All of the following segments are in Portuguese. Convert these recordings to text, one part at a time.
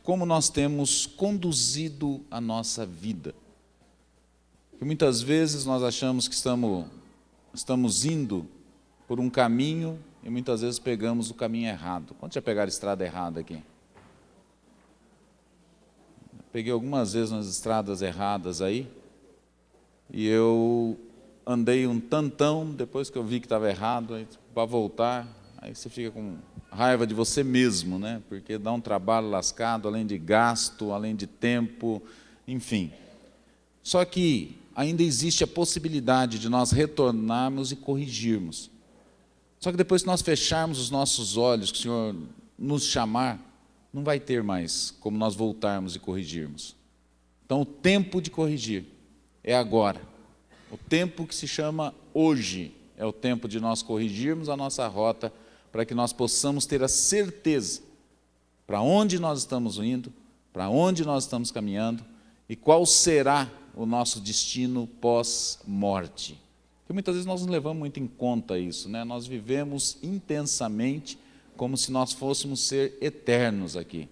como nós temos conduzido a nossa vida. Porque muitas vezes nós achamos que estamos indo por um caminho e muitas vezes pegamos o caminho errado. Quantos já pegaram a estrada errada aqui? Peguei algumas vezes nas estradas erradas aí, e eu andei um tantão, depois que eu vi que estava errado, para voltar, aí você fica com raiva de você mesmo, né? Porque dá um trabalho lascado, além de gasto, além de tempo, enfim. Só que ainda existe a possibilidade de nós retornarmos e corrigirmos. Só que depois que nós fecharmos os nossos olhos, que o Senhor nos chamar, não vai ter mais como nós voltarmos e corrigirmos. Então o tempo de corrigir é agora. O tempo que se chama hoje é o tempo de nós corrigirmos a nossa rota, para que nós possamos ter a certeza para onde nós estamos indo, para onde nós estamos caminhando e qual será o nosso destino pós-morte. Porque muitas vezes nós não levamos muito em conta isso, né? Nós vivemos intensamente como se nós fôssemos ser eternos aqui.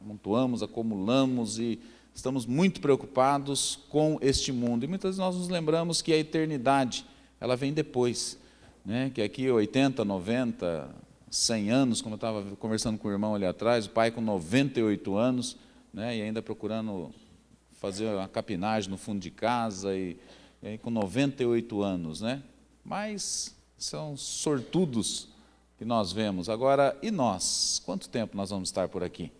Amontoamos, acumulamos e estamos muito preocupados com este mundo. E muitas vezes nós nos lembramos que a eternidade, ela vem depois, né? Que aqui 80, 90, 100 anos, como eu estava conversando com o irmão ali atrás, o pai com 98 anos, né? E ainda procurando fazer uma capinagem no fundo de casa, e aí com 98 anos, né? Mas são sortudos que nós vemos. Agora, e nós? Quanto tempo nós vamos estar por aqui?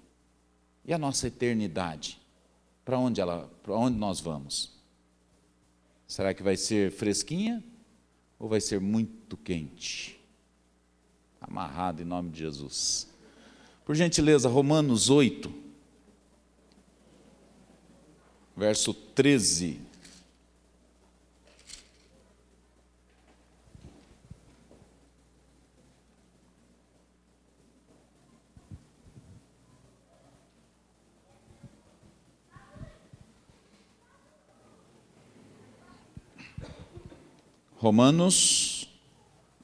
E a nossa eternidade? Para onde nós vamos? Será que vai ser fresquinha ou vai ser muito quente? Amarrado em nome de Jesus. Por gentileza, Romanos 8, verso 13. Romanos,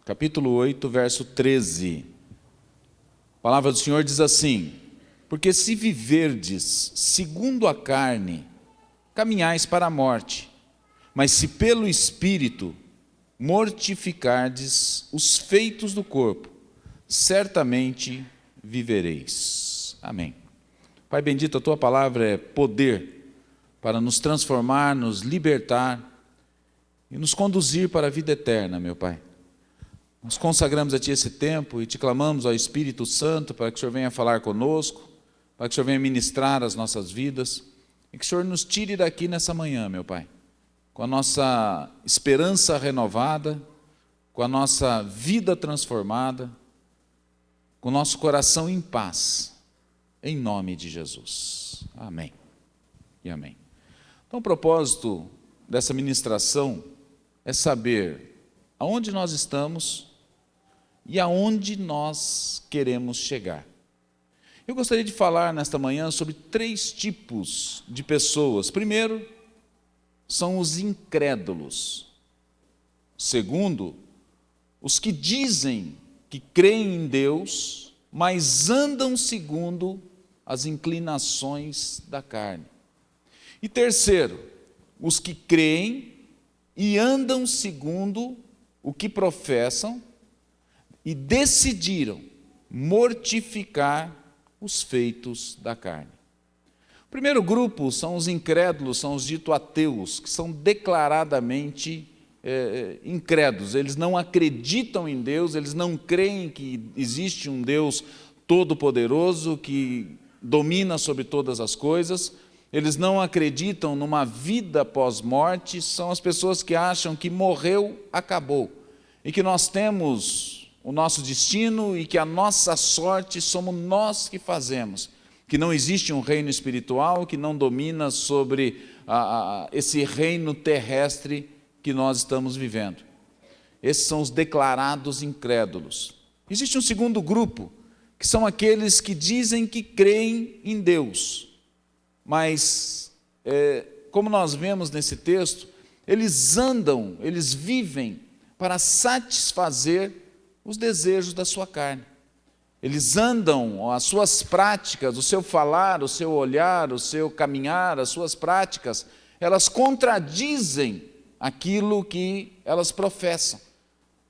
capítulo 8, verso 13. A palavra do Senhor diz assim: porque se viverdes segundo a carne, caminhais para a morte, mas se pelo Espírito mortificardes os feitos do corpo, certamente vivereis. Amém. Pai bendito, a Tua palavra é poder para nos transformar, nos libertar e nos conduzir para a vida eterna, meu Pai. Nós consagramos a Ti esse tempo e Te clamamos ao Espírito Santo para que o Senhor venha falar conosco, para que o Senhor venha ministrar as nossas vidas e que o Senhor nos tire daqui nessa manhã, meu Pai, com a nossa esperança renovada, com a nossa vida transformada, com o nosso coração em paz, em nome de Jesus. Amém e amém. Então, o propósito dessa ministração é saber aonde nós estamos e aonde nós queremos chegar. Eu gostaria de falar nesta manhã sobre 3 tipos de pessoas. Primeiro, são os incrédulos. Segundo, os que dizem que creem em Deus, mas andam segundo as inclinações da carne. E terceiro, os que creem e andam segundo o que professam e decidiram mortificar os feitos da carne. O primeiro grupo são os incrédulos, são os dito ateus, que são declaradamente incrédulos. Eles não acreditam em Deus, eles não creem que existe um Deus todo-poderoso que domina sobre todas as coisas. Eles não acreditam numa vida pós-morte, são as pessoas que acham que morreu, acabou, e que nós temos o nosso destino e que a nossa sorte somos nós que fazemos, que não existe um reino espiritual que não domina sobre esse reino terrestre que nós estamos vivendo. Esses são os declarados incrédulos. Existe um segundo grupo, que são aqueles que dizem que creem em Deus, mas, como nós vemos nesse texto, eles vivem para satisfazer os desejos da sua carne. Eles andam, as suas práticas, o seu falar, o seu olhar, o seu caminhar, as suas práticas, elas contradizem aquilo que elas professam,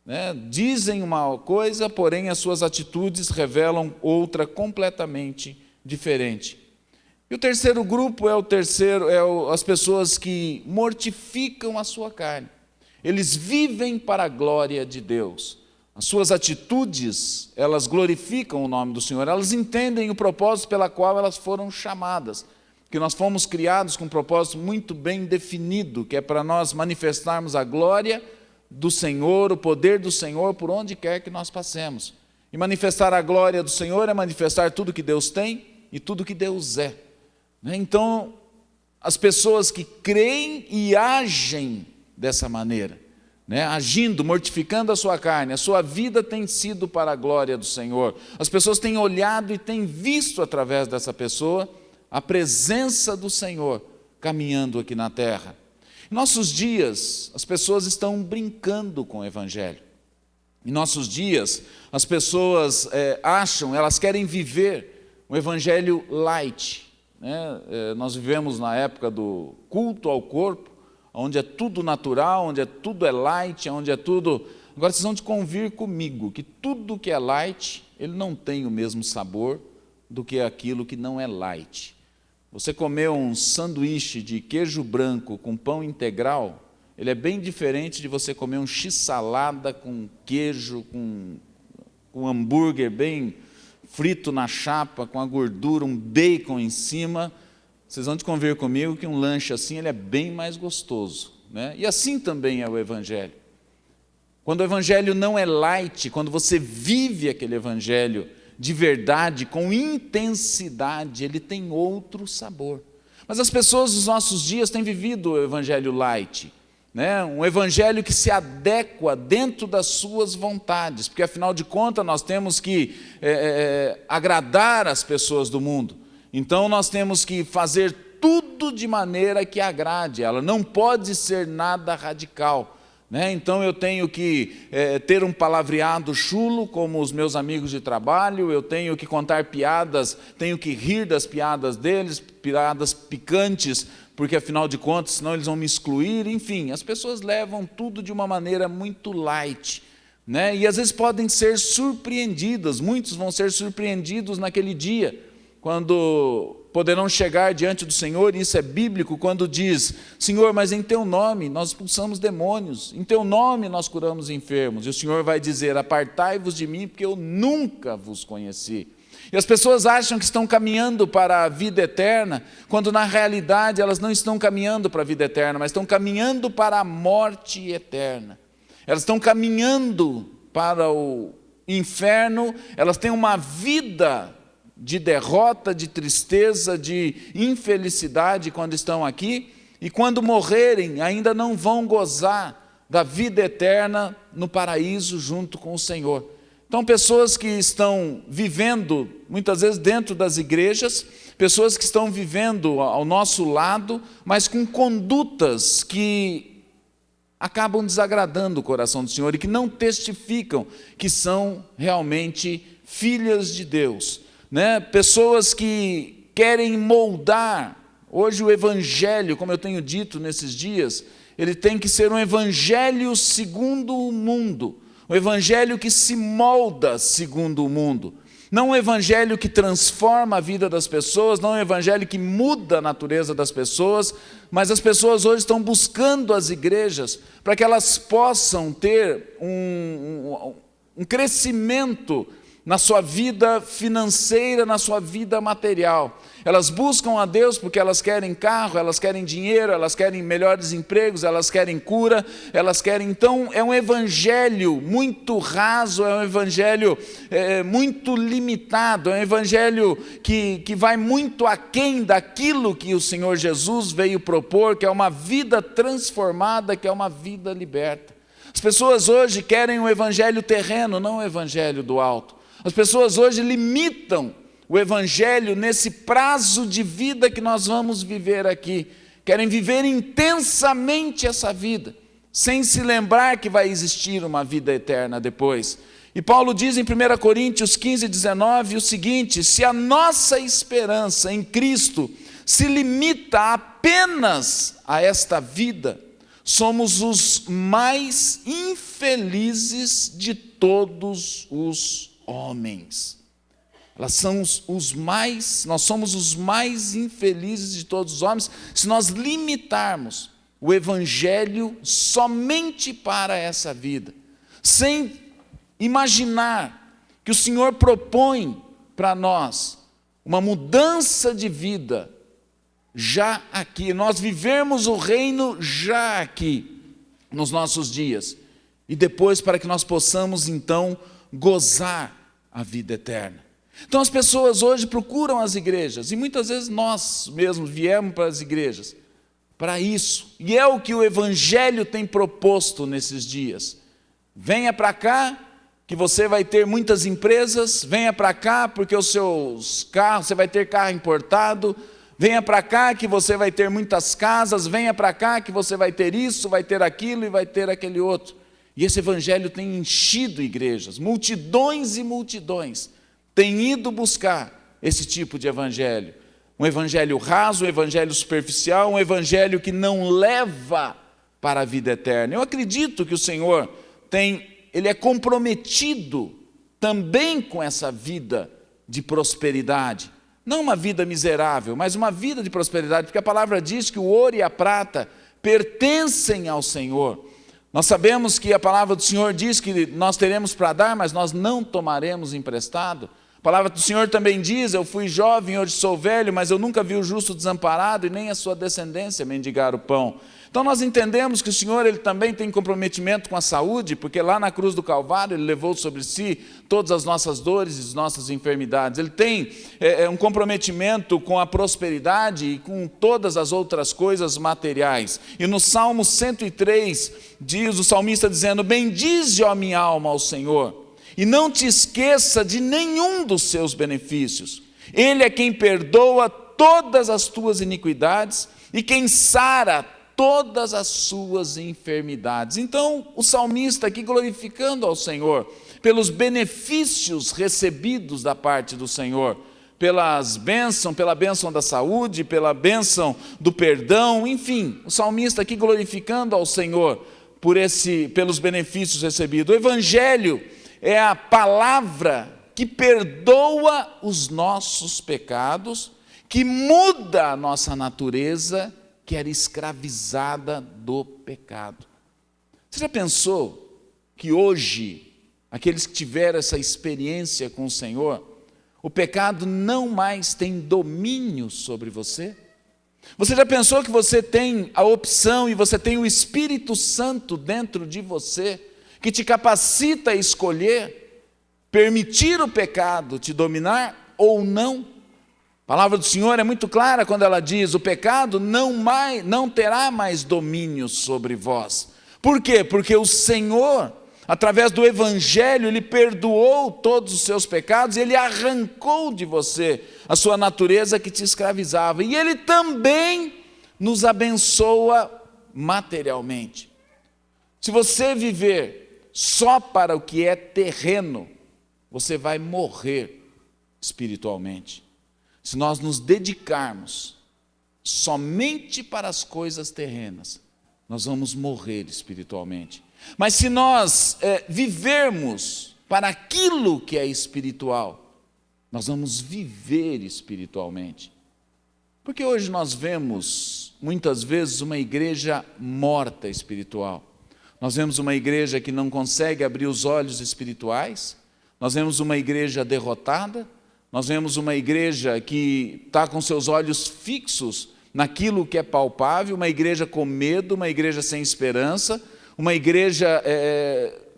né? Dizem uma coisa, porém as suas atitudes revelam outra completamente diferente. E o terceiro grupo as pessoas que mortificam a sua carne. Eles vivem para a glória de Deus. As suas atitudes, elas glorificam o nome do Senhor, elas entendem o propósito pela qual elas foram chamadas, que nós fomos criados com um propósito muito bem definido, que é para nós manifestarmos a glória do Senhor, o poder do Senhor, por onde quer que nós passemos. E manifestar a glória do Senhor é manifestar tudo que Deus tem e tudo que Deus é. Então, as pessoas que creem e agem dessa maneira, agindo, mortificando a sua carne, a sua vida tem sido para a glória do Senhor. As pessoas têm olhado e têm visto através dessa pessoa a presença do Senhor caminhando aqui na terra. Em nossos dias, as pessoas estão brincando com o Evangelho. Em nossos dias, as pessoas elas querem viver um Evangelho light. Nós vivemos na época do culto ao corpo, onde é tudo natural, onde tudo é light, onde é tudo... Agora vocês vão convir comigo que tudo que é light, ele não tem o mesmo sabor do que aquilo que não é light. Você comer um sanduíche de queijo branco com pão integral, ele é bem diferente de você comer um x-salada com queijo, com hambúrguer bem frito na chapa, com a gordura, um bacon em cima. Vocês vão convir comigo que um lanche assim ele é bem mais gostoso, E assim também é o Evangelho. Quando o Evangelho não é light, quando você vive aquele Evangelho de verdade, com intensidade, ele tem outro sabor. Mas as pessoas dos nossos dias têm vivido o Evangelho light, um Evangelho que se adequa dentro das suas vontades, porque afinal de contas nós temos que agradar as pessoas do mundo. Então nós temos que fazer tudo de maneira que agrade ela, não pode ser nada radical. Então eu tenho que ter um palavreado chulo como os meus amigos de trabalho, eu tenho que contar piadas, tenho que rir das piadas deles, piadas picantes, porque afinal de contas senão eles vão me excluir. Enfim, as pessoas levam tudo de uma maneira muito light, e às vezes podem ser surpreendidas, muitos vão ser surpreendidos naquele dia, quando poderão chegar diante do Senhor, e isso é bíblico, quando diz: Senhor, mas em teu nome nós expulsamos demônios, em teu nome nós curamos enfermos, e o Senhor vai dizer: apartai-vos de mim, porque eu nunca vos conheci. E as pessoas acham que estão caminhando para a vida eterna, quando na realidade elas não estão caminhando para a vida eterna, mas estão caminhando para a morte eterna. Elas estão caminhando para o inferno, elas têm uma vida de derrota, de tristeza, de infelicidade quando estão aqui, e quando morrerem ainda não vão gozar da vida eterna no paraíso junto com o Senhor. Então, pessoas que estão vivendo, muitas vezes dentro das igrejas, pessoas que estão vivendo ao nosso lado, mas com condutas que acabam desagradando o coração do Senhor e que não testificam que são realmente filhas de Deus. Pessoas que querem moldar. Hoje o Evangelho, como eu tenho dito nesses dias, ele tem que ser um Evangelho segundo o mundo, um Evangelho que se molda segundo o mundo, não um Evangelho que transforma a vida das pessoas, não um Evangelho que muda a natureza das pessoas, mas as pessoas hoje estão buscando as igrejas para que elas possam ter um crescimento na sua vida financeira, na sua vida material. Elas buscam a Deus porque elas querem carro, elas querem dinheiro, elas querem melhores empregos, elas querem cura, elas querem... Então, é um evangelho muito raso, é um evangelho muito limitado, é um evangelho que vai muito aquém daquilo que o Senhor Jesus veio propor, que é uma vida transformada, que é uma vida liberta. As pessoas hoje querem um evangelho terreno, não o evangelho do alto. As pessoas hoje limitam o Evangelho nesse prazo de vida que nós vamos viver aqui. Querem viver intensamente essa vida, sem se lembrar que vai existir uma vida eterna depois. E Paulo diz em 1 Coríntios 15, 19 o seguinte: se a nossa esperança em Cristo se limita apenas a esta vida, somos os mais infelizes de todos os homens. Nós somos os mais infelizes de todos os homens se nós limitarmos o Evangelho somente para essa vida, sem imaginar que o Senhor propõe para nós uma mudança de vida já aqui, nós vivemos o reino já aqui, nos nossos dias, e depois para que nós possamos então gozar a vida eterna. Então as pessoas hoje procuram as igrejas, e muitas vezes nós mesmos viemos para as igrejas para isso, e é o que o Evangelho tem proposto nesses dias. Venha para cá, que você vai ter muitas empresas, venha para cá porque os seus carros, você vai ter carro importado, venha para cá que você vai ter muitas casas, venha para cá que você vai ter isso, vai ter aquilo e vai ter aquele outro. E esse Evangelho tem enchido igrejas, multidões e multidões têm ido buscar esse tipo de Evangelho. Um Evangelho raso, um Evangelho superficial, um Evangelho que não leva para a vida eterna. Eu acredito que o Senhor Ele é comprometido também com essa vida de prosperidade. Não uma vida miserável, mas uma vida de prosperidade, porque a palavra diz que o ouro e a prata pertencem ao Senhor. Nós sabemos que a palavra do Senhor diz que nós teremos para dar, mas nós não tomaremos emprestado. A palavra do Senhor também diz: eu fui jovem, hoje sou velho, mas eu nunca vi o justo desamparado e nem a sua descendência mendigar o pão. Então nós entendemos que o Senhor Ele também tem comprometimento com a saúde, porque lá na cruz do Calvário Ele levou sobre si todas as nossas dores e as nossas enfermidades. Ele tem um comprometimento com a prosperidade e com todas as outras coisas materiais. E no Salmo 103 diz o salmista dizendo: bendize, ó minha alma, ao Senhor, e não te esqueça de nenhum dos seus benefícios. Ele é quem perdoa todas as tuas iniquidades e quem sara todas as suas enfermidades. Então, o salmista aqui glorificando ao Senhor pelos benefícios recebidos da parte do Senhor, pela bênção da saúde, pela bênção do perdão, enfim, o salmista aqui glorificando ao Senhor pelos benefícios recebidos. O Evangelho é a palavra que perdoa os nossos pecados, que muda a nossa natureza, que era escravizada do pecado. Você já pensou que hoje, aqueles que tiveram essa experiência com o Senhor, o pecado não mais tem domínio sobre você? Você já pensou que você tem a opção e você tem o Espírito Santo dentro de você, que te capacita a escolher, permitir o pecado te dominar ou não? A palavra do Senhor é muito clara quando ela diz: o pecado não terá mais domínio sobre vós. Por quê? Porque o Senhor, através do Evangelho, Ele perdoou todos os seus pecados e Ele arrancou de você a sua natureza que te escravizava. E Ele também nos abençoa materialmente. Se você viver só para o que é terreno, você vai morrer espiritualmente. Se nós nos dedicarmos somente para as coisas terrenas, nós vamos morrer espiritualmente. Mas se nós vivermos para aquilo que é espiritual, nós vamos viver espiritualmente. Porque hoje nós vemos, muitas vezes, uma igreja morta espiritual. Nós vemos uma igreja que não consegue abrir os olhos espirituais, nós vemos uma igreja derrotada, nós vemos uma igreja que está com seus olhos fixos naquilo que é palpável, uma igreja com medo, uma igreja sem esperança, uma igreja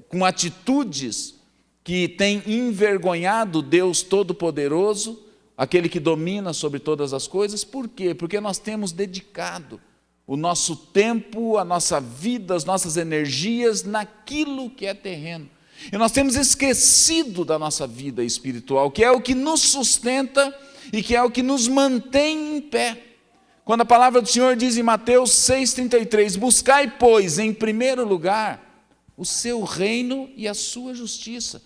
com atitudes que tem envergonhado Deus Todo-Poderoso, aquele que domina sobre todas as coisas. Por quê? Porque nós temos dedicado o nosso tempo, a nossa vida, as nossas energias naquilo que é terreno. E nós temos esquecido da nossa vida espiritual, que é o que nos sustenta e que é o que nos mantém em pé. Quando a palavra do Senhor diz em Mateus 6,33, buscai, pois, em primeiro lugar, o seu reino e a sua justiça,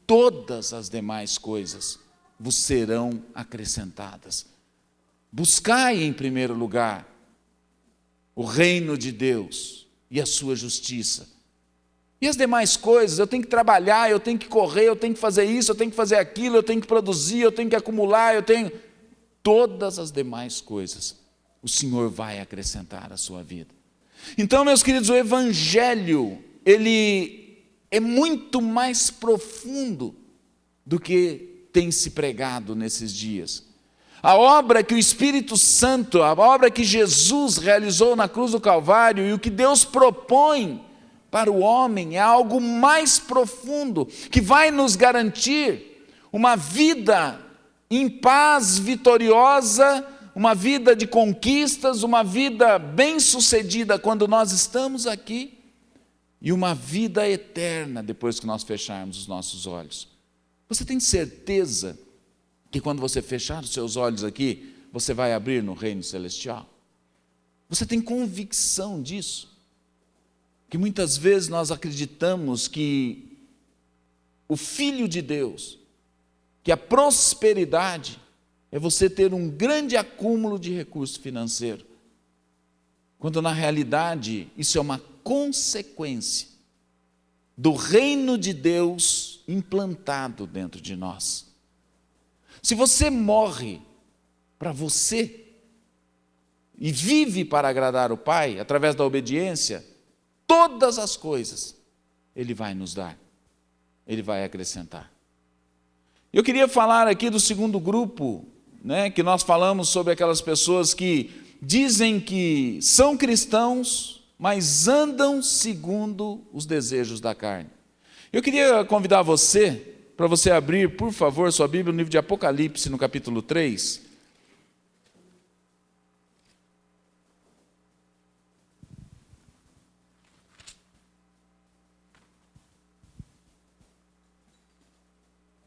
todas as demais coisas vos serão acrescentadas. Buscai em primeiro lugar o reino de Deus e a sua justiça. E as demais coisas, eu tenho que trabalhar, eu tenho que correr, eu tenho que fazer isso, eu tenho que fazer aquilo, eu tenho que produzir, eu tenho que acumular, todas as demais coisas, o Senhor vai acrescentar à sua vida. Então, meus queridos, o Evangelho, ele é muito mais profundo do que tem se pregado nesses dias. A obra que o Espírito Santo, a obra que Jesus realizou na cruz do Calvário e o que Deus propõe para o homem é algo mais profundo, que vai nos garantir uma vida em paz, vitoriosa, uma vida de conquistas, uma vida bem-sucedida quando nós estamos aqui e uma vida eterna depois que nós fecharmos os nossos olhos. Você tem certeza que quando você fechar os seus olhos aqui, você vai abrir no reino celestial? Você tem convicção disso? Que muitas vezes nós acreditamos que o Filho de Deus, que a prosperidade é você ter um grande acúmulo de recurso financeiro, quando na realidade isso é uma consequência do reino de Deus implantado dentro de nós. Se você morre para você e vive para agradar o Pai, através da obediência, todas as coisas Ele vai nos dar, Ele vai acrescentar. Eu queria falar aqui do segundo grupo, que nós falamos sobre aquelas pessoas que dizem que são cristãos, mas andam segundo os desejos da carne. Eu queria convidar você, para você abrir, por favor, sua Bíblia no livro de Apocalipse, no capítulo 3.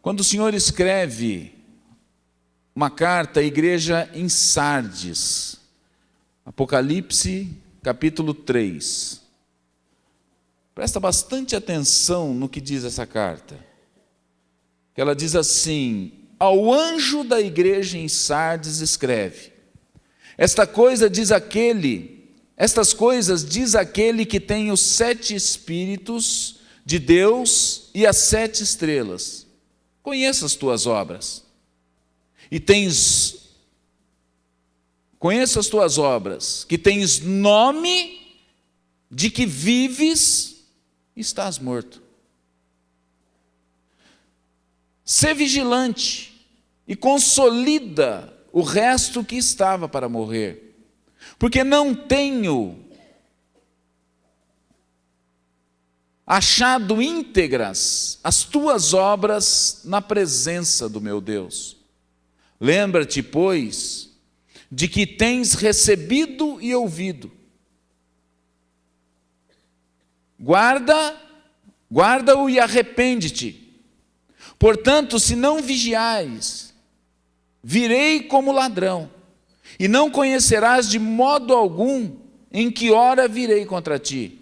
Quando o Senhor escreve uma carta à igreja em Sardes, Apocalipse, capítulo 3. Presta bastante atenção no que diz essa carta. Ela diz assim: ao anjo da igreja em Sardes escreve: estas coisas diz aquele que tem os 7 Espíritos de Deus e as 7 estrelas. Conheça as tuas obras. Conheça as tuas obras, que tens nome de que vives e estás morto. Sê vigilante e consolida o resto que estava para morrer, porque não tenho achado íntegras as tuas obras na presença do meu Deus. Lembra-te, pois, de que tens recebido e ouvido. Guarda-o e arrepende-te. Portanto, se não vigiares, virei como ladrão, e não conhecerás de modo algum em que hora virei contra ti.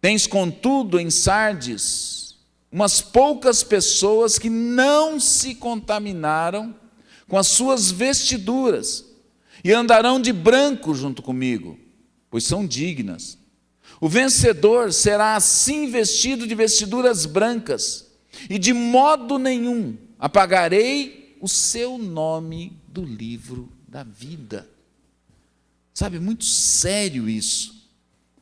Tens, contudo, em Sardes, umas poucas pessoas que não se contaminaram com as suas vestiduras, e andarão de branco junto comigo, pois são dignas. O vencedor será assim vestido de vestiduras brancas, e de modo nenhum apagarei o seu nome do livro da vida. Sabe, muito sério isso.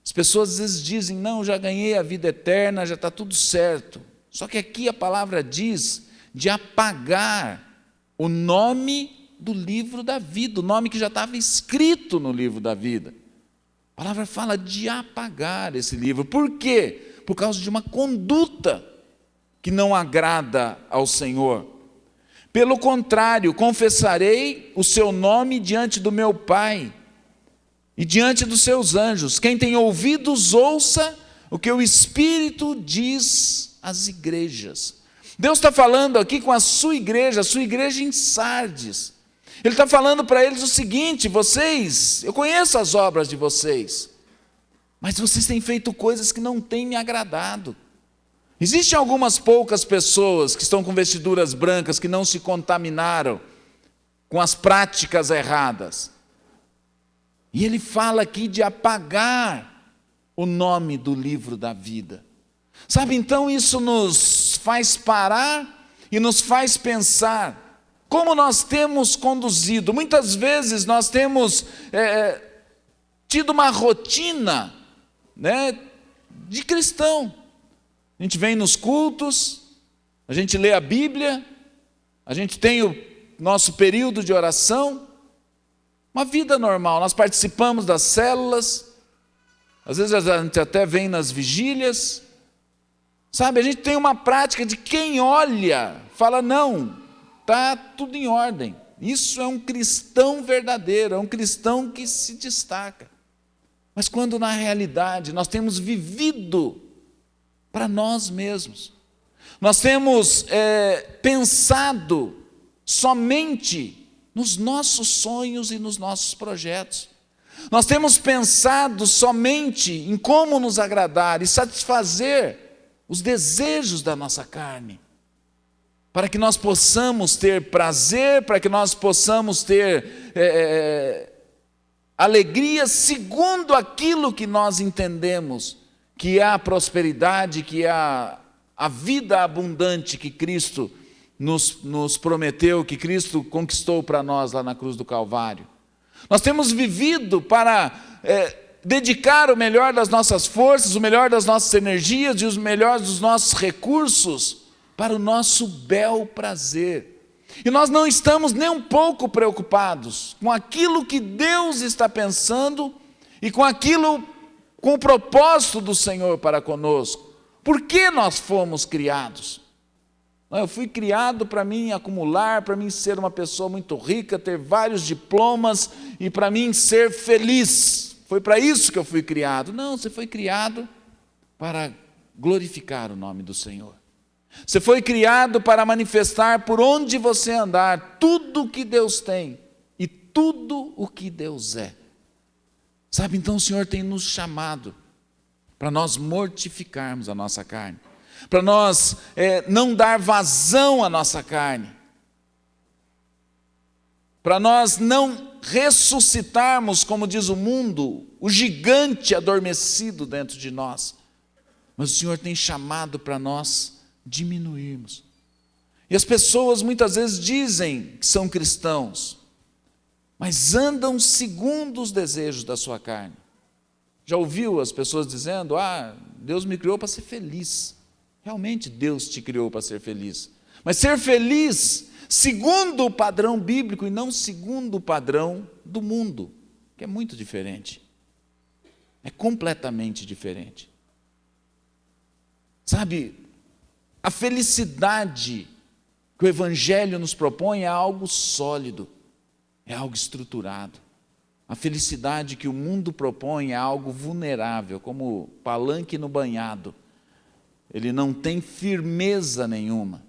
As pessoas às vezes dizem: não, já ganhei a vida eterna, já está tudo certo. Só que aqui a palavra diz de apagar o nome do livro da vida, o nome que já estava escrito no livro da vida. A palavra fala de apagar esse livro. Por quê? Por causa de uma conduta que não agrada ao Senhor. Pelo contrário, confessarei o seu nome diante do meu Pai e diante dos seus anjos. Quem tem ouvidos, ouça o que o Espírito diz às igrejas. Deus está falando aqui com a sua igreja em Sardes. Ele está falando para eles o seguinte: eu conheço as obras de vocês, mas vocês têm feito coisas que não têm me agradado. Existem algumas poucas pessoas que estão com vestiduras brancas, que não se contaminaram com as práticas erradas. E ele fala aqui de apagar o nome do livro da vida. Sabe, então isso nos faz parar e nos faz pensar como nós temos conduzido. Muitas vezes nós temos tido uma rotina, né, de cristão. A gente vem nos cultos, a gente lê a Bíblia, a gente tem o nosso período de oração, uma vida normal. Nós participamos das células, às vezes a gente até vem nas vigílias. Sabe, a gente tem uma prática de quem olha, fala, não, está tudo em ordem. Isso é um cristão verdadeiro, é um cristão que se destaca. Mas quando na realidade nós temos vivido para nós mesmos, nós temos pensado somente nos nossos sonhos e nos nossos projetos, nós temos pensado somente em como nos agradar e satisfazer os desejos da nossa carne, para que nós possamos ter prazer, para que nós possamos ter alegria segundo aquilo que nós entendemos que é a prosperidade, que é a vida abundante que Cristo nos prometeu, que Cristo conquistou para nós lá na cruz do Calvário. Nós temos vivido para dedicar o melhor das nossas forças, o melhor das nossas energias e os melhores dos nossos recursos para o nosso bel prazer. E nós não estamos nem um pouco preocupados com aquilo que Deus está pensando e com o propósito do Senhor para conosco. Por que nós fomos criados? Eu fui criado para mim acumular, para mim ser uma pessoa muito rica, ter vários diplomas e para mim ser feliz. Foi para isso que eu fui criado. Não, você foi criado para glorificar o nome do Senhor. Você foi criado para manifestar por onde você andar tudo o que Deus tem e tudo o que Deus é. Sabe, então o Senhor tem nos chamado para nós mortificarmos a nossa carne, para nós não dar vazão à nossa carne, para nós não ressuscitarmos, como diz o mundo, o gigante adormecido dentro de nós. Mas o Senhor tem chamado para nós diminuirmos. E as pessoas muitas vezes dizem que são cristãos, mas andam segundo os desejos da sua carne. Já ouviu as pessoas dizendo, Deus me criou para ser feliz. Realmente Deus te criou para ser feliz. Mas ser feliz segundo o padrão bíblico e não segundo o padrão do mundo, que é muito diferente. É completamente diferente. Sabe, a felicidade que o Evangelho nos propõe é algo sólido, é algo estruturado. A felicidade que o mundo propõe é algo vulnerável, como palanque no banhado. Ele não tem firmeza nenhuma.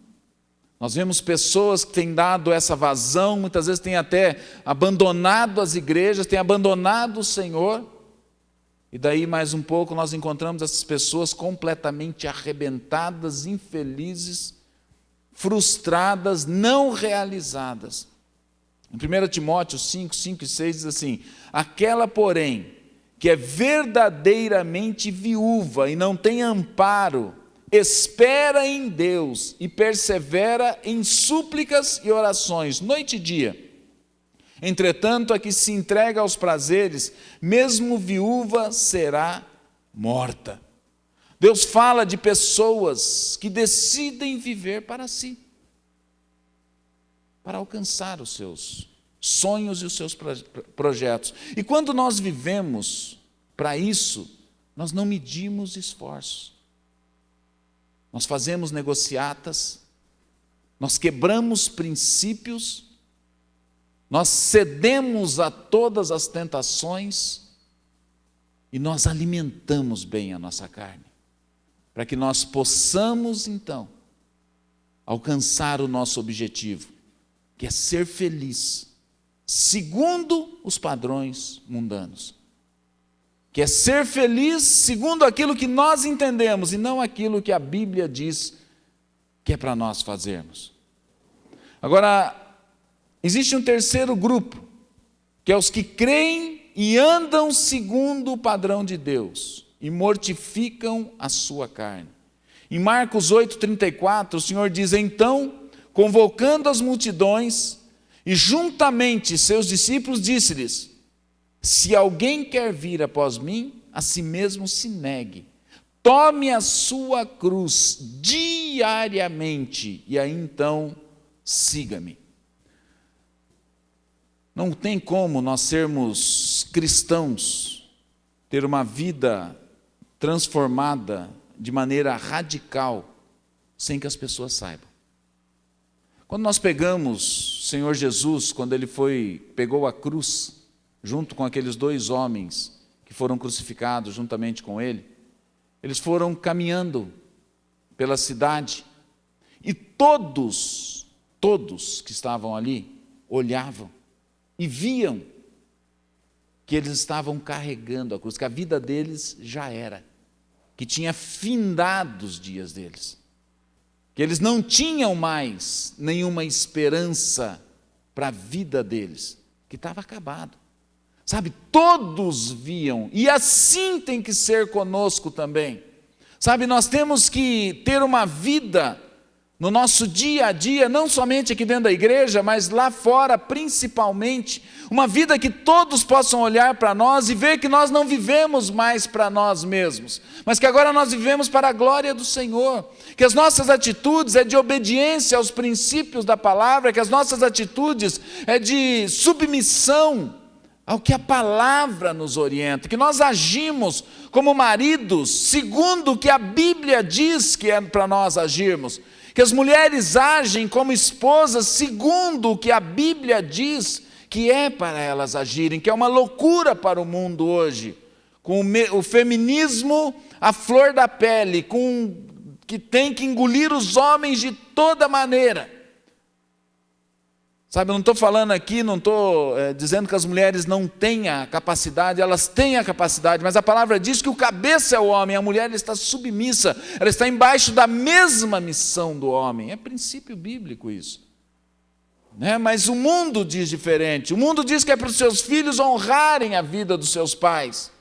Nós vemos pessoas que têm dado essa vazão, muitas vezes têm até abandonado as igrejas, têm abandonado o Senhor. E daí mais um pouco nós encontramos essas pessoas completamente arrebentadas, infelizes, frustradas, não realizadas. Em 1 Timóteo 5, 5 e 6 diz assim, aquela porém que é verdadeiramente viúva e não tem amparo, espera em Deus e persevera em súplicas e orações, noite e dia. Entretanto, a que se entrega aos prazeres, mesmo viúva, será morta. Deus fala de pessoas que decidem viver para si, para alcançar os seus sonhos e os seus projetos. E quando nós vivemos para isso, nós não medimos esforços. Nós fazemos negociatas, nós quebramos princípios, nós cedemos a todas as tentações e nós alimentamos bem a nossa carne, para que nós possamos, então, alcançar o nosso objetivo, que é ser feliz, segundo os padrões mundanos. que é ser feliz segundo aquilo que nós entendemos e não aquilo que a Bíblia diz que é para nós fazermos. Agora, existe um terceiro grupo, que é os que creem e andam segundo o padrão de Deus e mortificam a sua carne. Em Marcos 8,34, o Senhor diz: então, convocando as multidões e juntamente seus discípulos, disse-lhes: se alguém quer vir após mim, a si mesmo se negue, tome a sua cruz diariamente e aí então siga-me. Não tem como nós sermos cristãos, ter uma vida transformada de maneira radical, sem que as pessoas saibam. Quando nós pegamos o Senhor Jesus, quando ele pegou a cruz, junto com aqueles 2 homens que foram crucificados juntamente com ele, eles foram caminhando pela cidade, e todos que estavam ali, olhavam, e viam que eles estavam carregando a cruz, que a vida deles já era, que tinha findado os dias deles, que eles não tinham mais nenhuma esperança para a vida deles, que estava acabado. Sabe, todos viam, e assim tem que ser conosco também. Sabe, nós temos que ter uma vida no nosso dia a dia, não somente aqui dentro da igreja, mas lá fora principalmente, uma vida que todos possam olhar para nós e ver que nós não vivemos mais para nós mesmos, mas que agora nós vivemos para a glória do Senhor, que as nossas atitudes é de obediência aos princípios da palavra, que as nossas atitudes é de submissão ao que a palavra nos orienta, que nós agimos como maridos segundo o que a Bíblia diz que é para nós agirmos, que as mulheres agem como esposas segundo o que a Bíblia diz que é para elas agirem, que é uma loucura para o mundo hoje, com o feminismo à flor da pele, que tem que engolir os homens de toda maneira. Sabe, eu não estou falando aqui, não estou dizendo que as mulheres não têm a capacidade, elas têm a capacidade, mas a palavra diz que o cabeça é o homem, a mulher está submissa, ela está embaixo da mesma missão do homem. É princípio bíblico isso. Mas o mundo diz diferente, o mundo diz que é para os seus filhos honrarem a vida dos seus pais,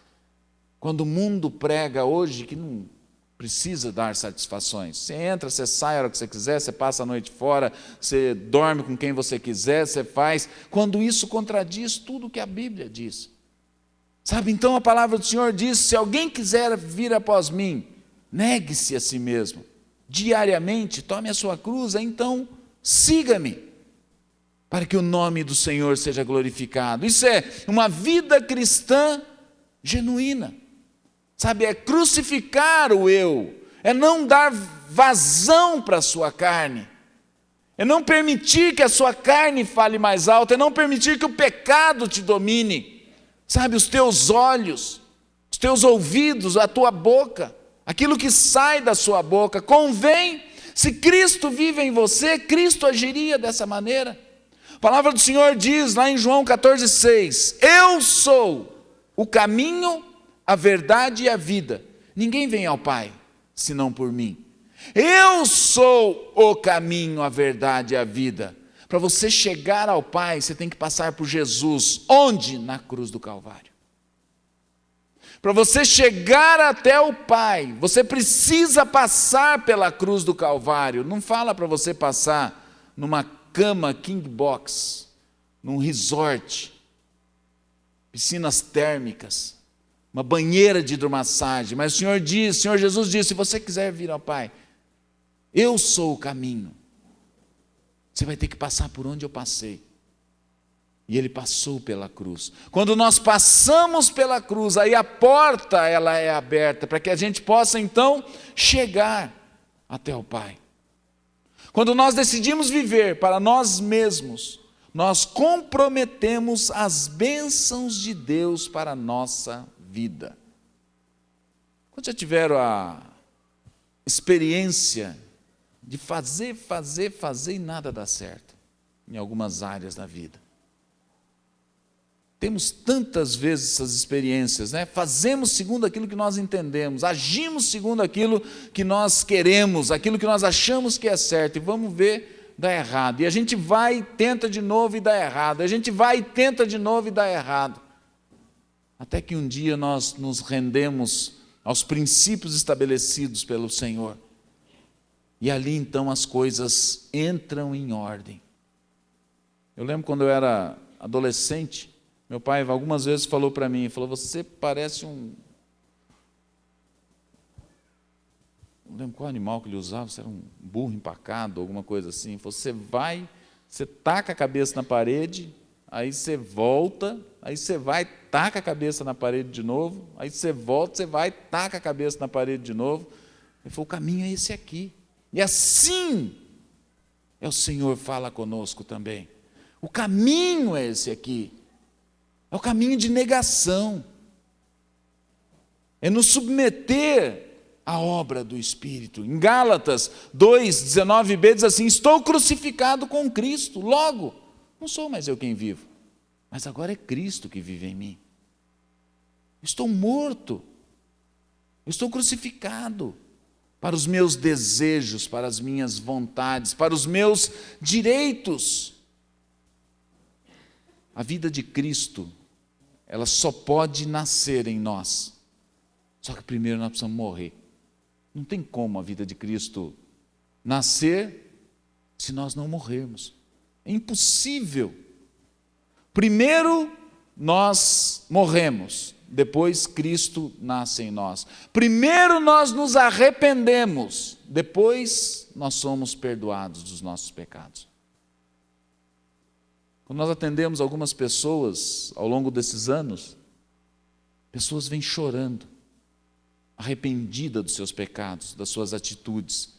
quando o mundo prega hoje que não precisa dar satisfações. Você entra, você sai a hora que você quiser, você passa a noite fora, você dorme com quem você quiser, você faz, quando isso contradiz tudo o que a Bíblia diz. Sabe, então a palavra do Senhor diz: se alguém quiser vir após mim, negue-se a si mesmo, diariamente, tome a sua cruz, então siga-me, para que o nome do Senhor seja glorificado. Isso é uma vida cristã genuína. Sabe, é crucificar o eu, é não dar vazão para a sua carne, é não permitir que a sua carne fale mais alto, é não permitir que o pecado te domine. Sabe, os teus olhos, os teus ouvidos, a tua boca, aquilo que sai da sua boca, convém, se Cristo vive em você, Cristo agiria dessa maneira. A palavra do Senhor diz lá em João 14,6, eu sou o caminho, a verdade e a vida. Ninguém vem ao Pai, senão por mim. Eu sou o caminho, a verdade e a vida. Para você chegar ao Pai, você tem que passar por Jesus. Onde? Na cruz do Calvário. Para você chegar até o Pai, você precisa passar pela cruz do Calvário. Não fala para você passar numa cama king box, num resort, piscinas térmicas, uma banheira de hidromassagem, mas o Senhor Jesus disse: se você quiser vir ao Pai, eu sou o caminho. Você vai ter que passar por onde eu passei. E ele passou pela cruz. Quando nós passamos pela cruz, aí a porta ela é aberta para que a gente possa então chegar até o Pai. Quando nós decidimos viver para nós mesmos, nós comprometemos as bênçãos de Deus para a nossa vida. Quando já tiveram a experiência de fazer e nada dá certo em algumas áreas da vida? temos tantas vezes essas experiências, né? Fazemos segundo aquilo que nós entendemos, agimos segundo aquilo que nós queremos, aquilo que nós achamos que é certo, e vamos ver, dá errado. E a gente vai e tenta de novo e dá errado, a gente vai e tenta de novo e dá errado. Até que um dia nós nos rendemos aos princípios estabelecidos pelo Senhor. E ali então as coisas entram em ordem. Eu lembro quando eu era adolescente, meu pai algumas vezes falou para mim, falou, você parece um... Não lembro qual animal que ele usava, se era um burro empacado, alguma coisa assim. Você vai, você taca a cabeça na parede, aí você volta, aí você vai, taca a cabeça na parede de novo, aí você volta, você vai, taca a cabeça na parede de novo. Ele falou, o caminho é esse aqui. E assim o Senhor fala conosco também. O caminho é esse aqui. É o caminho de negação. É nos submeter à obra do Espírito. Em Gálatas 2:19b diz assim, estou crucificado com Cristo, logo, não sou mais eu quem vivo, mas agora é Cristo que vive em mim. Estou morto, estou crucificado para os meus desejos, para as minhas vontades, para os meus direitos. A vida de Cristo, ela só pode nascer em nós. Só que primeiro nós precisamos morrer. Não tem como a vida de Cristo nascer se nós não morrermos. É impossível. Primeiro nós morremos, depois Cristo nasce em nós. Primeiro nós nos arrependemos, depois nós somos perdoados dos nossos pecados. Quando nós atendemos algumas pessoas ao longo desses anos, pessoas vêm chorando, arrependida dos seus pecados, das suas atitudes,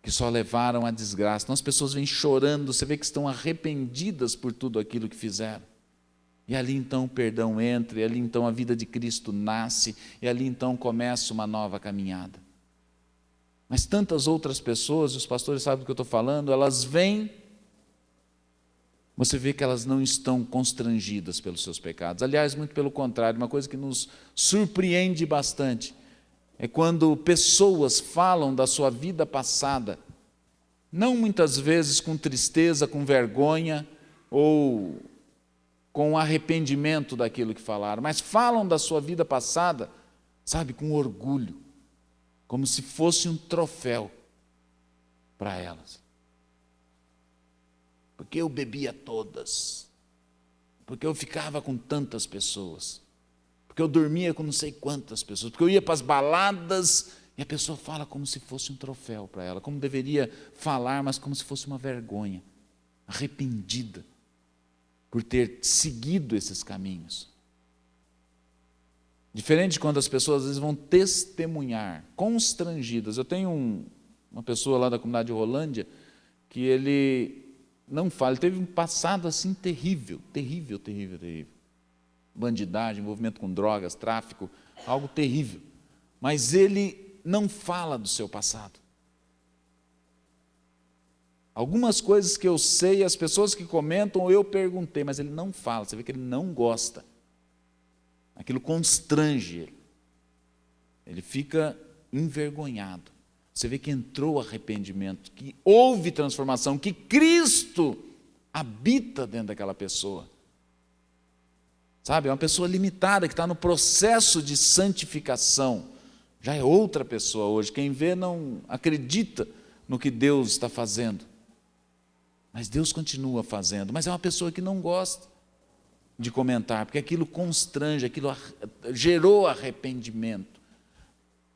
que só levaram à desgraça. Então as pessoas vêm chorando, você vê que estão arrependidas por tudo aquilo que fizeram. E ali então o perdão entra, e ali então a vida de Cristo nasce, e ali então começa uma nova caminhada. Mas tantas outras pessoas, os pastores sabem do que eu estou falando, elas vêm, você vê que elas não estão constrangidas pelos seus pecados. Aliás, muito pelo contrário, uma coisa que nos surpreende bastante é quando pessoas falam da sua vida passada, não muitas vezes com tristeza, com vergonha ou com arrependimento daquilo que falaram, mas falam da sua vida passada, sabe, com orgulho, como se fosse um troféu para elas. Porque eu bebia todas, porque eu ficava com tantas pessoas, porque eu dormia com não sei quantas pessoas, porque eu ia para as baladas, e a pessoa fala como se fosse um troféu para ela, como deveria falar, mas como se fosse uma vergonha, arrependida por ter seguido esses caminhos. Diferente de quando as pessoas às vezes vão testemunhar, constrangidas. Eu tenho uma pessoa lá da comunidade de Rolândia, que ele não fala, ele teve um passado assim terrível, terrível, terrível, terrível. Bandidagem, envolvimento com drogas, tráfico, algo terrível. Mas ele não fala do seu passado. Algumas coisas que eu sei, as pessoas que comentam, eu perguntei, mas ele não fala, você vê que ele não gosta. Aquilo constrange ele. Ele fica envergonhado. Você vê que entrou arrependimento, que houve transformação, que Cristo habita dentro daquela pessoa. Sabe, é uma pessoa limitada, que está no processo de santificação. Já é outra pessoa hoje. Quem vê não acredita no que Deus está fazendo. Mas Deus continua fazendo. Mas é uma pessoa que não gosta de comentar, porque aquilo constrange, aquilo gerou arrependimento.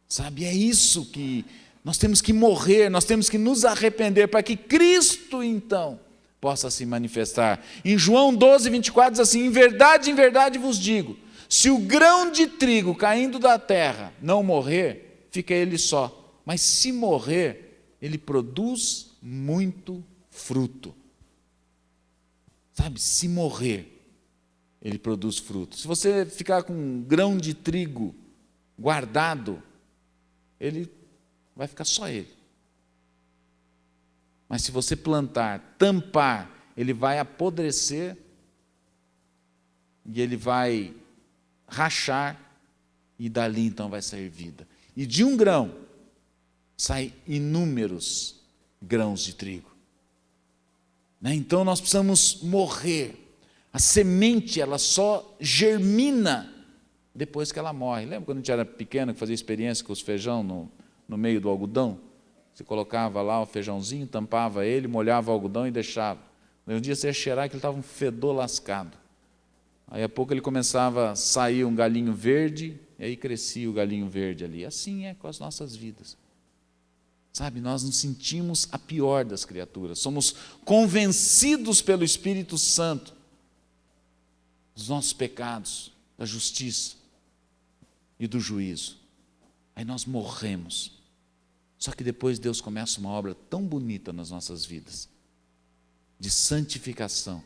Sabe, é isso que nós temos que morrer, nós temos que nos arrepender, para que Cristo, então, possa se manifestar. Em João 12:24 diz assim, em verdade vos digo, se o grão de trigo caindo da terra não morrer, fica ele só. Mas se morrer, ele produz muito fruto. Sabe, se morrer, ele produz fruto. Se você ficar com um grão de trigo guardado, ele vai ficar só ele. Mas se você plantar, tampar, ele vai apodrecer e ele vai rachar, e dali então vai sair vida. E de um grão, saem inúmeros grãos de trigo. Então nós precisamos morrer. A semente, ela só germina depois que ela morre. Lembra quando a gente era pequeno, que fazia experiência com os feijão no meio do algodão? Você colocava lá o feijãozinho, tampava ele, molhava o algodão e deixava. Um dia você ia cheirar que ele estava um fedor lascado. Aí a pouco ele começava a sair um galinho verde, e aí crescia o galinho verde ali. Assim é com as nossas vidas. Sabe, nós nos sentimos a pior das criaturas. Somos convencidos pelo Espírito Santo dos nossos pecados, da justiça e do juízo. Aí nós morremos. Só que depois Deus começa uma obra tão bonita nas nossas vidas, de santificação,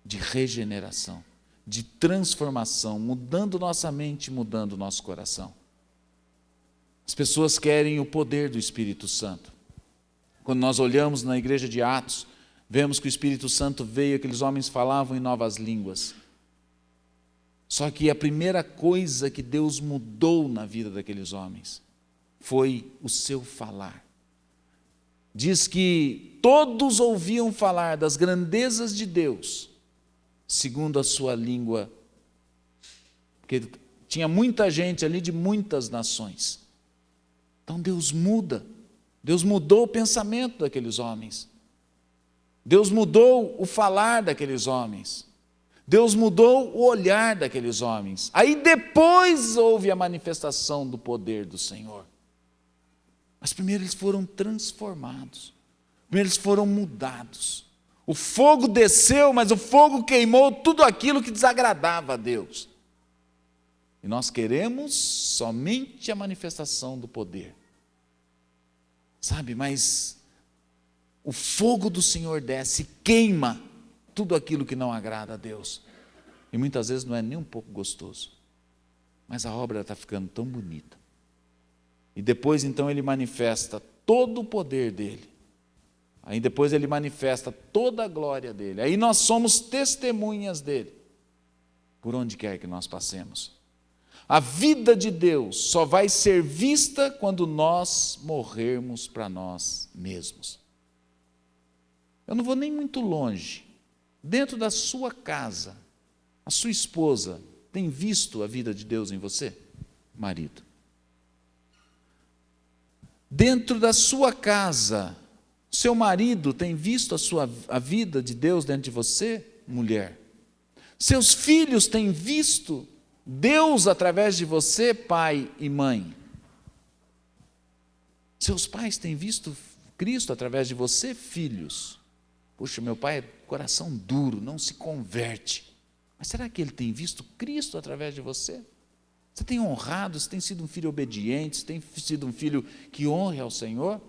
de regeneração, de transformação, mudando nossa mente, mudando nosso coração. As pessoas querem o poder do Espírito Santo. Quando nós olhamos na igreja de Atos, vemos que o Espírito Santo veio, aqueles homens falavam em novas línguas. Só que a primeira coisa que Deus mudou na vida daqueles homens foi o seu falar. Diz que todos ouviam falar das grandezas de Deus, segundo a sua língua, porque tinha muita gente ali de muitas nações. Então Deus muda, Deus mudou o pensamento daqueles homens, Deus mudou o falar daqueles homens, Deus mudou o olhar daqueles homens. Aí depois houve a manifestação do poder do Senhor. Mas primeiro eles foram transformados, primeiro eles foram mudados. O fogo desceu, mas o fogo queimou tudo aquilo que desagradava a Deus. E nós queremos somente a manifestação do poder. Sabe, mas o fogo do Senhor desce e queima tudo aquilo que não agrada a Deus. E muitas vezes não é nem um pouco gostoso. Mas a obra está ficando tão bonita. E depois então ele manifesta todo o poder dele. Aí depois ele manifesta toda a glória dele. Aí nós somos testemunhas dele, por onde quer que nós passemos. A vida de Deus só vai ser vista quando nós morrermos para nós mesmos. Eu não vou nem muito longe. Dentro da sua casa, a sua esposa tem visto a vida de Deus em você? Marido. Dentro da sua casa, seu marido tem visto a vida de Deus dentro de você? Mulher. Seus filhos têm visto Deus através de você, pai e mãe? Seus pais têm visto Cristo através de você, filhos? Puxa, meu pai é coração duro, não se converte. Mas será que ele tem visto Cristo através de você? Você tem honrado, você tem sido um filho obediente, você tem sido um filho que honre ao Senhor?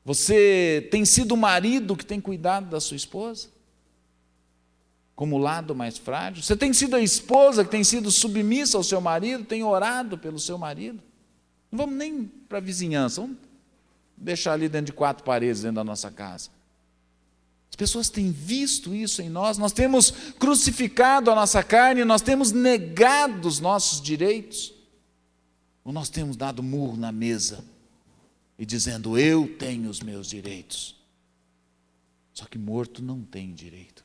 Você tem sido um marido que tem cuidado da sua esposa? Como o lado mais frágil? Você tem sido a esposa que tem sido submissa ao seu marido, tem orado pelo seu marido? Não vamos nem para a vizinhança, vamos deixar ali dentro de 4 paredes, dentro da nossa casa. As pessoas têm visto isso em nós, nós temos crucificado a nossa carne, nós temos negado os nossos direitos, ou nós temos dado murro na mesa e dizendo, eu tenho os meus direitos. Só que morto não tem direito.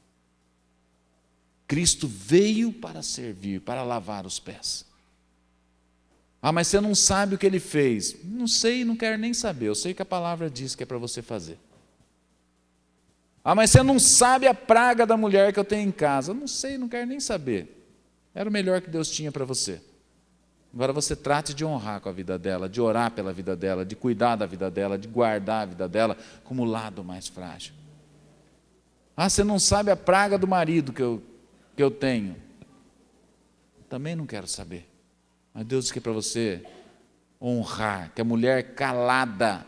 Cristo veio para servir, para lavar os pés. Ah, mas você não sabe o que ele fez. Não sei, não quero nem saber. Eu sei que a palavra diz que é para você fazer. Ah, mas você não sabe a praga da mulher que eu tenho em casa. Eu não sei, não quero nem saber. Era o melhor que Deus tinha para você. Agora você trate de honrar com a vida dela, de orar pela vida dela, de cuidar da vida dela, de guardar a vida dela como o lado mais frágil. Ah, você não sabe a praga do marido que eu tenho. Também não quero saber. Mas Deus diz que é para você honrar, que a mulher calada,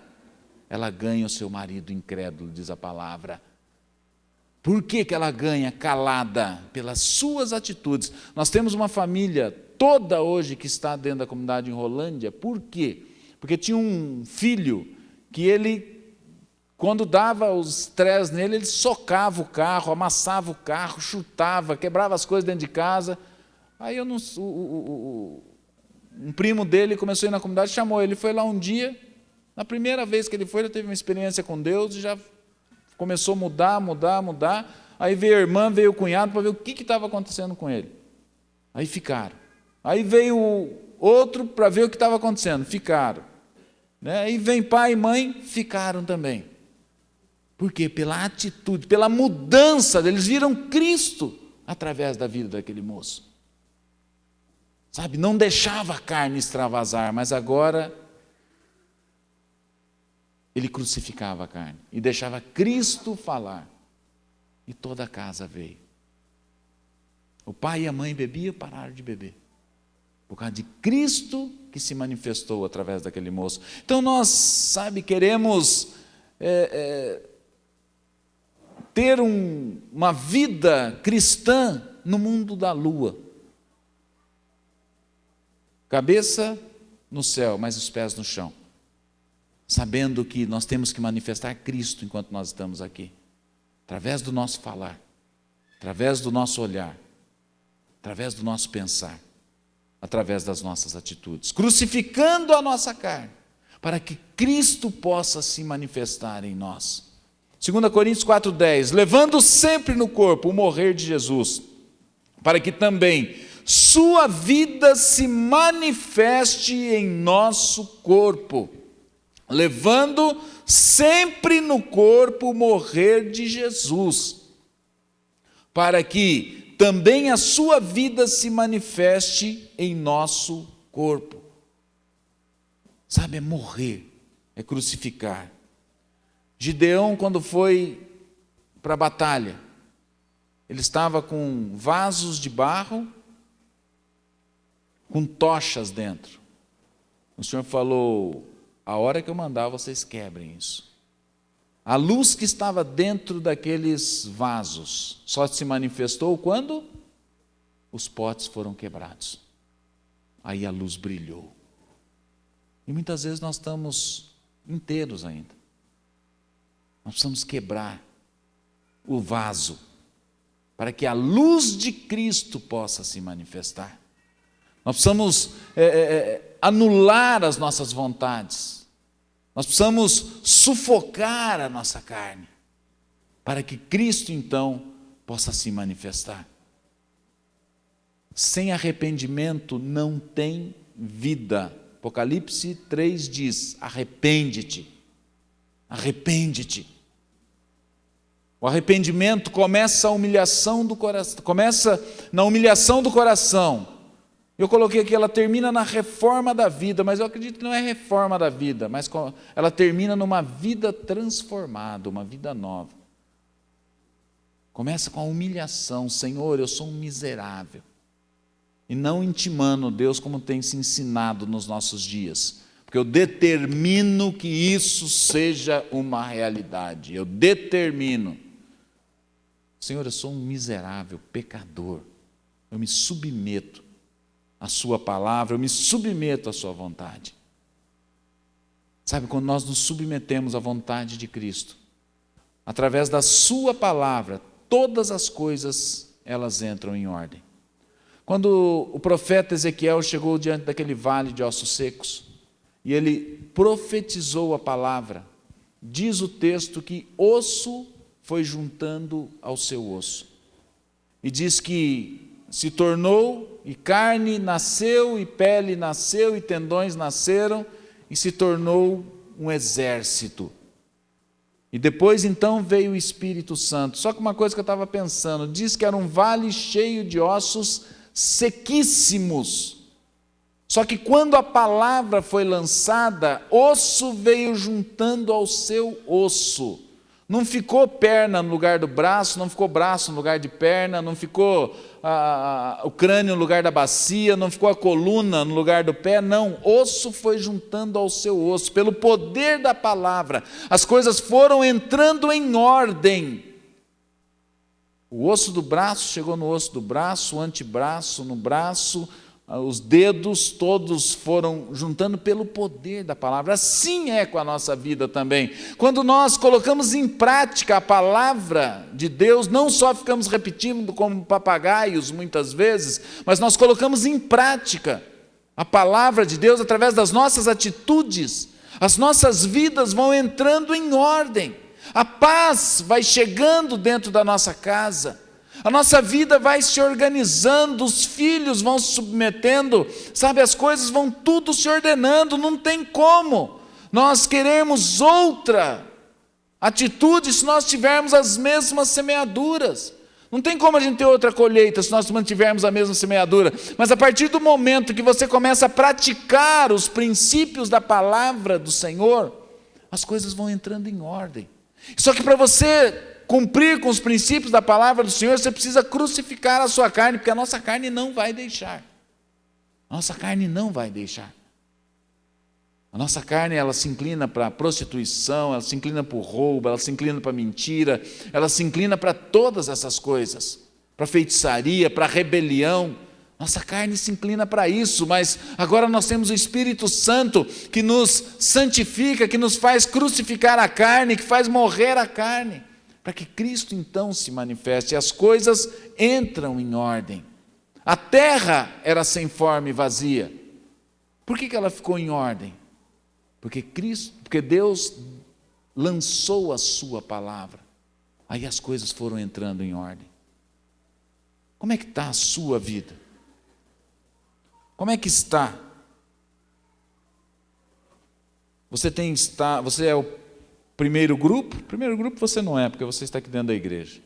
ela ganha o seu marido incrédulo, diz a palavra. Por que ela ganha calada? Pelas suas atitudes. Nós temos uma família toda hoje que está dentro da comunidade em Rolândia. Por quê? Porque tinha um filho que ele quando dava os estresse nele, ele socava o carro, amassava o carro, chutava, quebrava as coisas dentro de casa. Aí um primo dele começou a ir na comunidade, chamou ele, foi lá um dia, na primeira vez que ele foi, ele teve uma experiência com Deus e já começou a mudar. Aí veio a irmã, veio o cunhado para ver o que estava acontecendo com ele. Aí ficaram. Aí veio o outro para ver o que estava acontecendo, ficaram. Aí vem pai e mãe, ficaram também. Por quê? Pela atitude, pela mudança, eles viram Cristo através da vida daquele moço. Sabe, não deixava a carne extravasar, mas agora ele crucificava a carne e deixava Cristo falar. E toda a casa veio. O pai e a mãe bebiam, pararam de beber. Por causa de Cristo que se manifestou através daquele moço. Então nós, sabe, queremos ter uma vida cristã no mundo da lua. Cabeça no céu, mas os pés no chão. Sabendo que nós temos que manifestar Cristo enquanto nós estamos aqui. Através do nosso falar, através do nosso olhar, através do nosso pensar, através das nossas atitudes. Crucificando a nossa carne, para que Cristo possa se manifestar em nós. 2 Coríntios 4,10, levando sempre no corpo o morrer de Jesus, para que também sua vida se manifeste em nosso corpo, levando sempre no corpo o morrer de Jesus, para que também a sua vida se manifeste em nosso corpo. Sabe, é morrer, é crucificar. Gideão, quando foi para a batalha, ele estava com vasos de barro, com tochas dentro. O Senhor falou: a hora que eu mandar, vocês quebrem isso. A luz que estava dentro daqueles vasos só se manifestou quando os potes foram quebrados. Aí a luz brilhou. E muitas vezes nós estamos inteiros ainda. Nós precisamos quebrar o vaso para que a luz de Cristo possa se manifestar. Nós precisamos anular as nossas vontades. Nós precisamos sufocar a nossa carne, para que Cristo então possa se manifestar. Sem arrependimento não tem vida. Apocalipse 3 diz: arrepende-te, arrepende-te. O arrependimento começa a humilhação do coração, começa na humilhação do coração. Eu coloquei aqui, ela termina na reforma da vida, mas eu acredito que não é reforma da vida, mas ela termina numa vida transformada, uma vida nova. Começa com a humilhação: Senhor, eu sou um miserável. E não intimando Deus como tem se ensinado nos nossos dias, porque eu determino que isso seja uma realidade. Eu determino: Senhor, eu sou um miserável, pecador. Eu me submeto à sua palavra, eu me submeto à sua vontade. Sabe, quando nós nos submetemos à vontade de Cristo, através da sua palavra, todas as coisas, elas entram em ordem. Quando o profeta Ezequiel chegou diante daquele vale de ossos secos, e ele profetizou a palavra, diz o texto que osso foi juntando ao seu osso. E diz que se tornou, e carne nasceu, e pele nasceu, e tendões nasceram, e se tornou um exército. E depois então veio o Espírito Santo. Só que uma coisa que eu estava pensando, diz que era um vale cheio de ossos sequíssimos. Só que quando a palavra foi lançada, osso veio juntando ao seu osso. Não ficou perna no lugar do braço, não ficou braço no lugar de perna, não ficou o crânio no lugar da bacia, não ficou a coluna no lugar do pé, não. Osso foi juntando ao seu osso, pelo poder da palavra. As coisas foram entrando em ordem. O osso do braço chegou no osso do braço, o antebraço no braço, os dedos todos foram juntando pelo poder da palavra. Assim é com a nossa vida também. Quando nós colocamos em prática a palavra de Deus, não só ficamos repetindo como papagaios muitas vezes, mas nós colocamos em prática a palavra de Deus através das nossas atitudes. As nossas vidas vão entrando em ordem. A paz vai chegando dentro da nossa casa. A nossa vida vai se organizando, os filhos vão se submetendo, sabe, as coisas vão tudo se ordenando, não tem como nós queremos outra atitude se nós tivermos as mesmas semeaduras. Não tem como a gente ter outra colheita se nós mantivermos a mesma semeadura. Mas a partir do momento que você começa a praticar os princípios da palavra do Senhor, as coisas vão entrando em ordem. Só que para você cumprir com os princípios da palavra do Senhor, você precisa crucificar a sua carne, porque a nossa carne não vai deixar. A nossa carne não vai deixar. A nossa carne, ela se inclina para a prostituição, ela se inclina para o roubo, ela se inclina para a mentira, ela se inclina para todas essas coisas, para a feitiçaria, para a rebelião. Nossa carne se inclina para isso, mas agora nós temos o Espírito Santo que nos santifica, que nos faz crucificar a carne, que faz morrer a carne, para que Cristo então se manifeste, e as coisas entram em ordem. A terra era sem forma e vazia. Por que ela ficou em ordem? Porque Deus lançou a sua palavra. Aí as coisas foram entrando em ordem. Como é que está a sua vida? Como é que está? Você é o primeiro grupo? Primeiro grupo você não é, porque você está aqui dentro da igreja.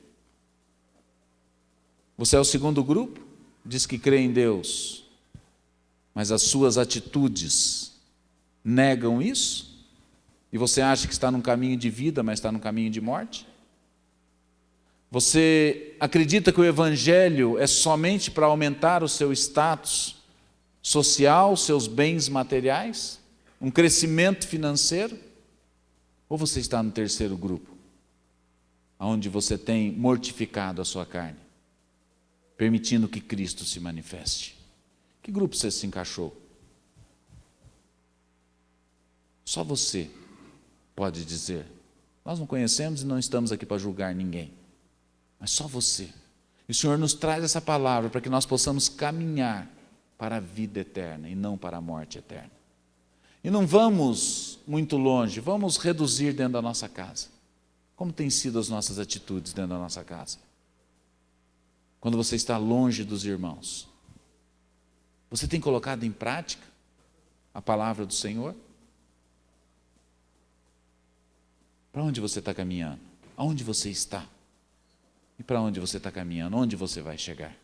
Você é o segundo grupo? Diz que crê em Deus, mas as suas atitudes negam isso? E você acha que está num caminho de vida, mas está num caminho de morte? Você acredita que o Evangelho é somente para aumentar o seu status social, seus bens materiais, um crescimento financeiro? Ou você está no terceiro grupo, onde você tem mortificado a sua carne, permitindo que Cristo se manifeste? Que grupo você se encaixou? Só você pode dizer. Nós não conhecemos e não estamos aqui para julgar ninguém, mas só você. E o Senhor nos traz essa palavra para que nós possamos caminhar para a vida eterna e não para a morte eterna. E não vamos muito longe, vamos reduzir dentro da nossa casa. Como têm sido as nossas atitudes dentro da nossa casa? Quando você está longe dos irmãos, você tem colocado em prática a palavra do Senhor? Para onde você está caminhando? Aonde você está? E para onde você está caminhando? Onde você vai chegar?